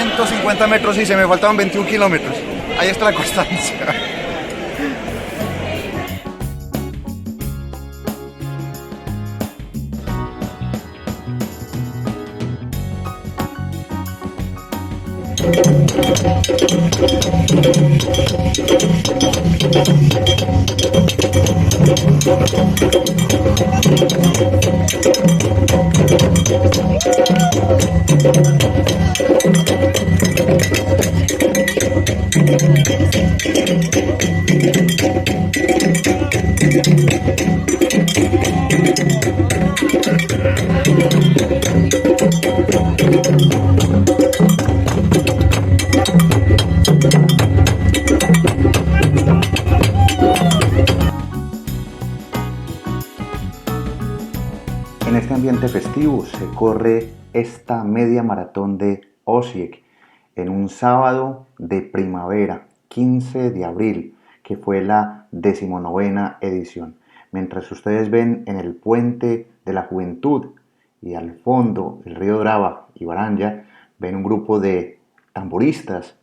150 metros y se me faltaban 21 kilómetros. Ahí está la constancia. En este ambiente festivo se corre esta media maratón de Osijek en un sábado de primavera, 15 de abril, que fue la 19ª edición. Mientras ustedes ven en el Puente de la Juventud y al fondo el río Drava y Baranja, ven un grupo de tamboristas,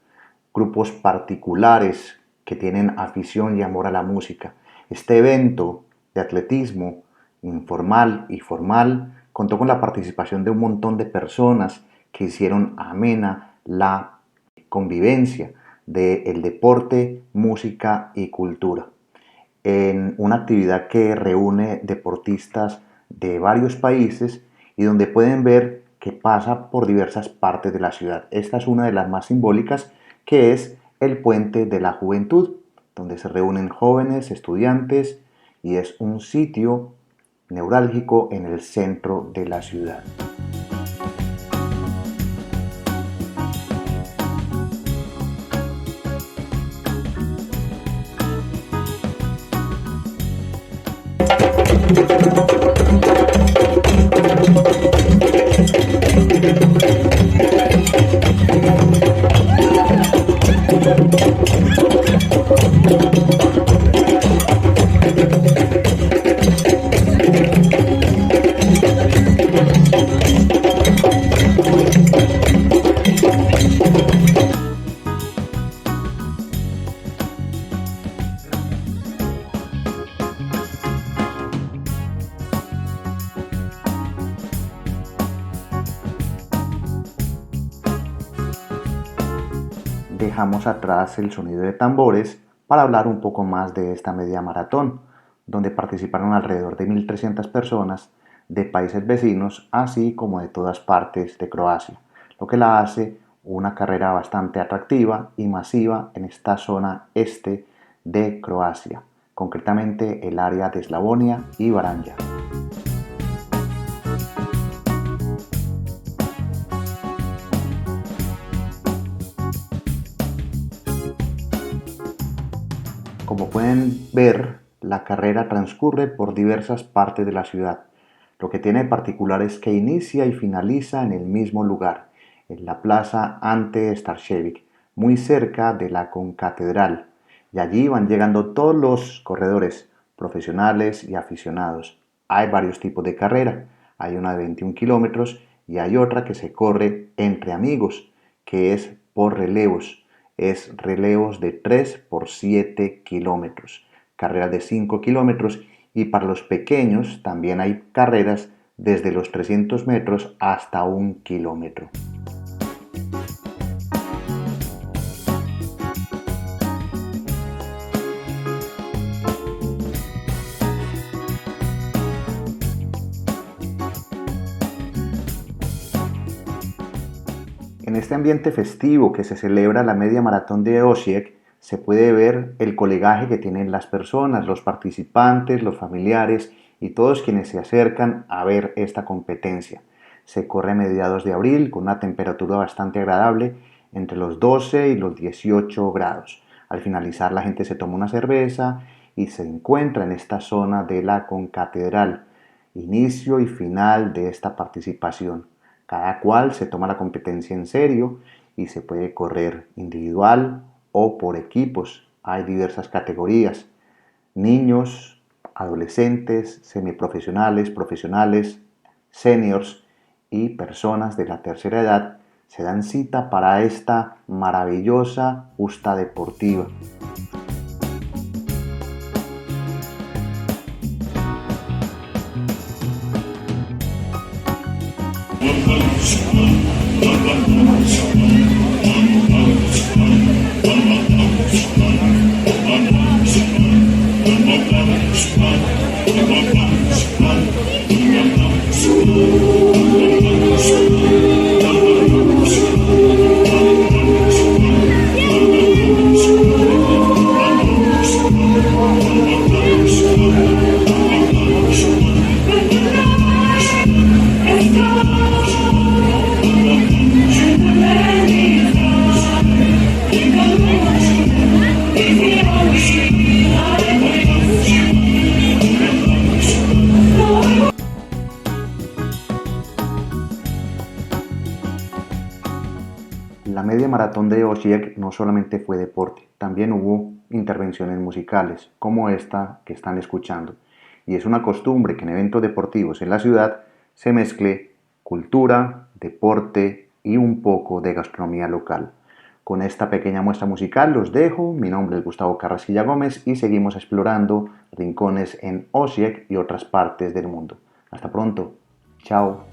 grupos particulares que tienen afición y amor a la música. Este evento de atletismo informal y formal contó con la participación de un montón de personas que hicieron amena la convivencia del deporte, música y cultura, en una actividad que reúne deportistas de varios países y donde pueden ver que pasa por diversas partes de la ciudad. Esta es una de las más simbólicas, que es el Puente de la Juventud, donde se reúnen jóvenes, estudiantes, y es un sitio neurálgico en el centro de la ciudad. Dejamos atrás el sonido de tambores para hablar un poco más de esta media maratón, donde participaron alrededor de 1.300 personas de países vecinos, así como de todas partes de Croacia, lo que la hace una carrera bastante atractiva y masiva en esta zona este de Croacia, concretamente el área de Eslavonia y Baranja. Como pueden ver, la carrera transcurre por diversas partes de la ciudad. Lo que tiene de particular es que inicia y finaliza en el mismo lugar, en la plaza Ante Starčević, muy cerca de la concatedral. Y allí van llegando todos los corredores, profesionales y aficionados. Hay varios tipos de carrera. Hay una de 21 kilómetros y hay otra que se corre entre amigos, que es por relevos. Es relevos de 3 por 7 kilómetros, carreras de 5 kilómetros, y para los pequeños también hay carreras desde los 300 metros hasta 1 kilómetro. En este ambiente festivo que se celebra la media maratón de Osijek, se puede ver el colegaje que tienen las personas, los participantes, los familiares y todos quienes se acercan a ver esta competencia. Se corre a mediados de abril con una temperatura bastante agradable, entre los 12 y los 18 grados. Al finalizar, la gente se toma una cerveza y se encuentra en esta zona de la concatedral, inicio y final de esta participación. Cada cual se toma la competencia en serio y se puede correr individual o por equipos. Hay diversas categorías: niños, adolescentes, semiprofesionales, profesionales, seniors y personas de la tercera edad se dan cita para esta maravillosa justa deportiva. La media maratón de Osijek no solamente fue deporte, también hubo intervenciones musicales, como esta que están escuchando. Y es una costumbre que en eventos deportivos en la ciudad se mezcle cultura, deporte y un poco de gastronomía local. Con esta pequeña muestra musical los dejo, mi nombre es Gustavo Carrasquilla Gómez y seguimos explorando rincones en Osijek y otras partes del mundo. Hasta pronto, chao.